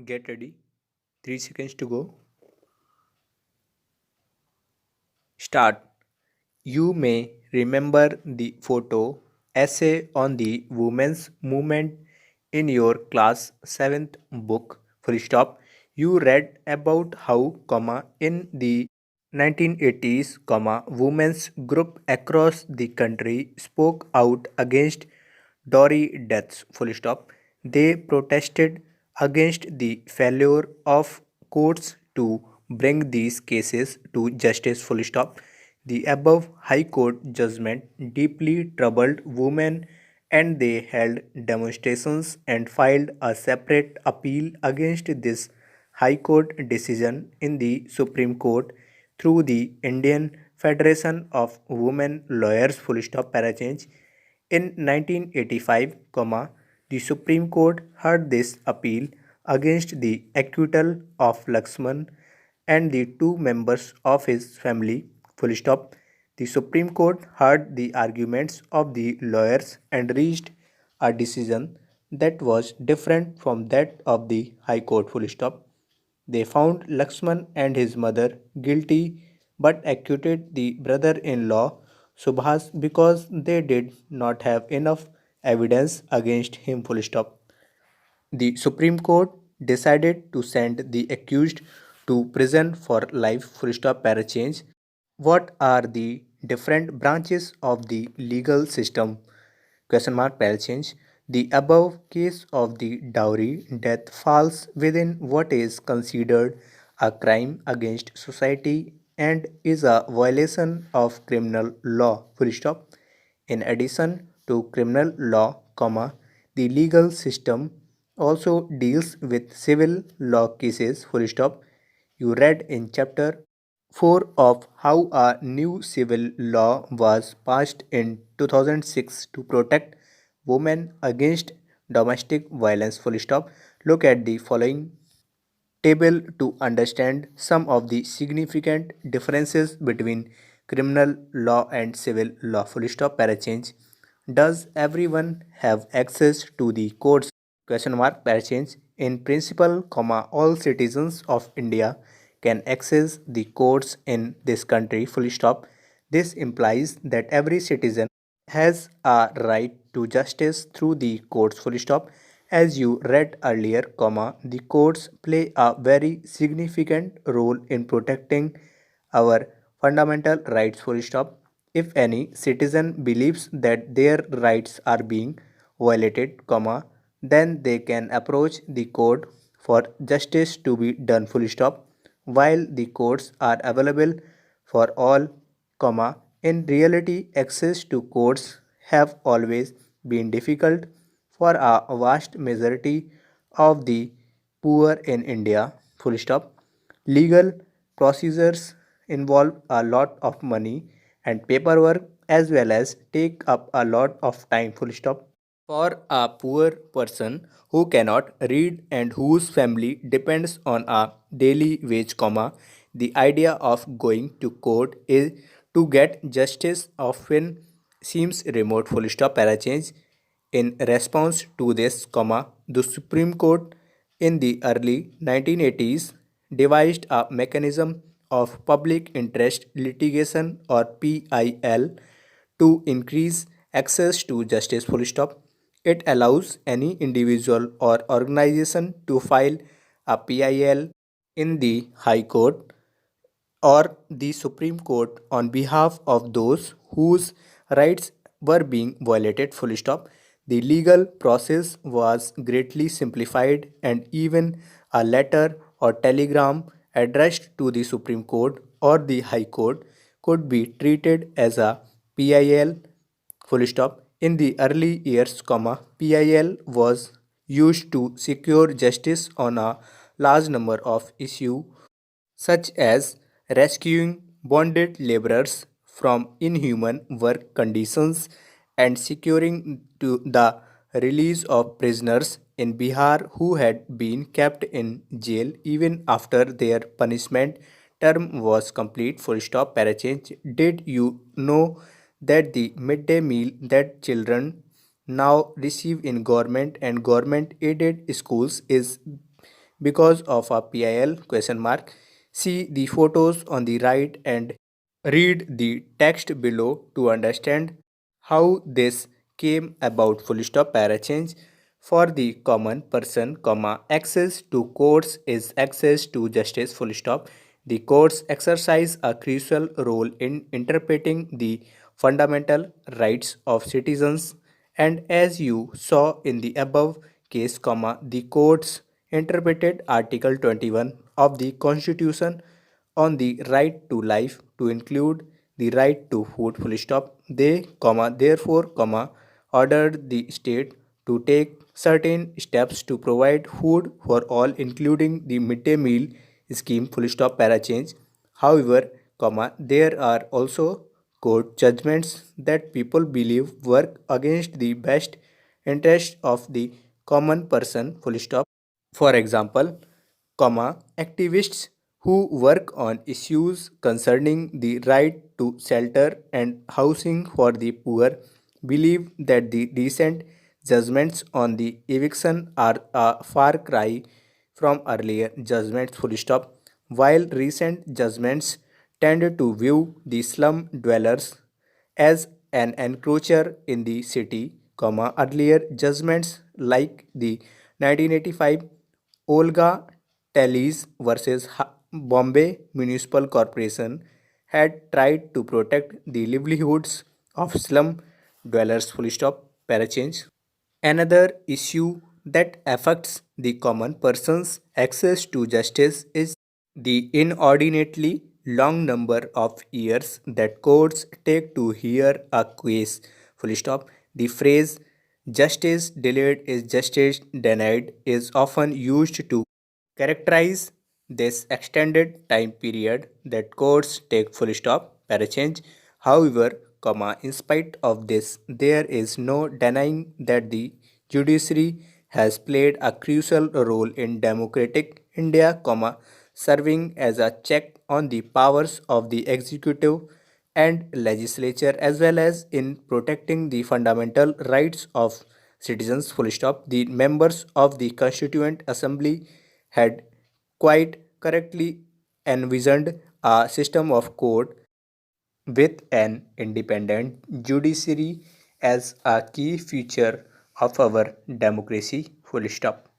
Get ready. 3 seconds to go. Start. You may remember the photo essay on the women's movement in your class 7th book. Full stop. You read about how, in the 1980s, women's group across the country spoke out against Dowry deaths. Full stop. They protested against the failure of courts to bring these cases to justice. Full stop. The above High Court judgment deeply troubled women and they held demonstrations and filed a separate appeal against this High Court decision in the Supreme Court through the Indian Federation of Women Lawyers. Full stop. Parachange. In 1985, the Supreme Court heard this appeal against the acquittal of Laxman and the two members of his family. Full stop. The Supreme Court heard the arguments of the lawyers and reached a decision that was different from that of the High Court. Full stop. They found Laxman and his mother guilty but acquitted the brother in law Subhas because they did not have enough evidence against him. Full stop. The Supreme Court decided to send the accused to prison for life. Full stop. Parachange. What are the different branches of the legal system? Question mark. Parachange. The above case of the dowry death falls within what is considered a crime against society and is a violation of criminal law. Full stop. In addition to criminal law, the legal system also deals with civil law cases. Full stop. You read in chapter 4 of how a new civil law was passed in 2006 to protect women against domestic violence. Full stop. Look at the following table to understand some of the significant differences between criminal law and civil law. Full stop. Parachange. Does everyone have access to the courts? Question mark. Parachange. In principle, all citizens of India can access the courts in this country. Full stop. This implies that every citizen has a right to justice through the courts. Full stop. As you read earlier, the courts play a very significant role in protecting our fundamental rights. Full stop. If any citizen believes that their rights are being violated, then they can approach the court for justice to be done. Full stop. While the courts are available for all, in reality, access to courts have always been difficult for a vast majority of the poor in India. Full stop. Legal procedures involve a lot of money and paperwork as well as take up a lot of time. Full stop. For a poor person who cannot read and whose family depends on a daily wage, the idea of going to court is to get justice often seems remote. Full stop. Parachange. In response to this, the Supreme Court in the early 1980s devised a mechanism of public interest litigation or PIL to increase access to justice. Full stop. It allows any individual or organization to file a PIL in the High Court or the Supreme Court on behalf of those whose rights were being violated. Full stop. The legal process was greatly simplified and even a letter or telegram addressed to the Supreme Court or the High Court could be treated as a PIL. Full stop. In the early years, PIL was used to secure justice on a large number of issues such as rescuing bonded laborers from inhuman work conditions and securing to the release of prisoners in Bihar who had been kept in jail even after their punishment term was complete. Full stop. Parachange. Did you know that the midday meal that children now receive in government and government aided schools is because of a PIL question mark. See the photos on the right and read the text below to understand how this came about. Full stop. Para change. For the common person, comma, access to courts is access to justice. Full stop. The courts exercise a crucial role in interpreting the fundamental rights of citizens, and as you saw in the above case, comma, the courts interpreted Article 21 of the Constitution on the right to life to include the right to food. Full stop. They, comma, therefore, comma, ordered the state to take certain steps to provide food for all, including the midday meal scheme. Full stop. Para change. However, comma, there are also court judgments that people believe work against the best interest of the common person. Full stop. For example, comma, activists who work on issues concerning the right to shelter and housing for the poor believe that the recent judgments on the eviction are a far cry from earlier judgments. Full stop. While recent judgments tend to view the slum dwellers as an encroacher in the city, comma, earlier judgments like the 1985 Olga Tallies versus Bombay Municipal Corporation had tried to protect the livelihoods of slum dwellers. Full stop. Para change. Another issue that affects the common person's access to justice is the inordinately long number of years that courts take to hear a case. Full stop. The phrase justice delayed is justice denied is often used to characterize this extended time period that courts take. Full stop. Para change. However, comma, in spite of this, there is no denying that the judiciary has played a crucial role in democratic India, comma, serving as a check on the powers of the executive and legislature as well as in protecting the fundamental rights of citizens. Full stop. The members of the Constituent Assembly had quite correctly envisioned a system of court with an independent judiciary as a key feature of our democracy. Full stop.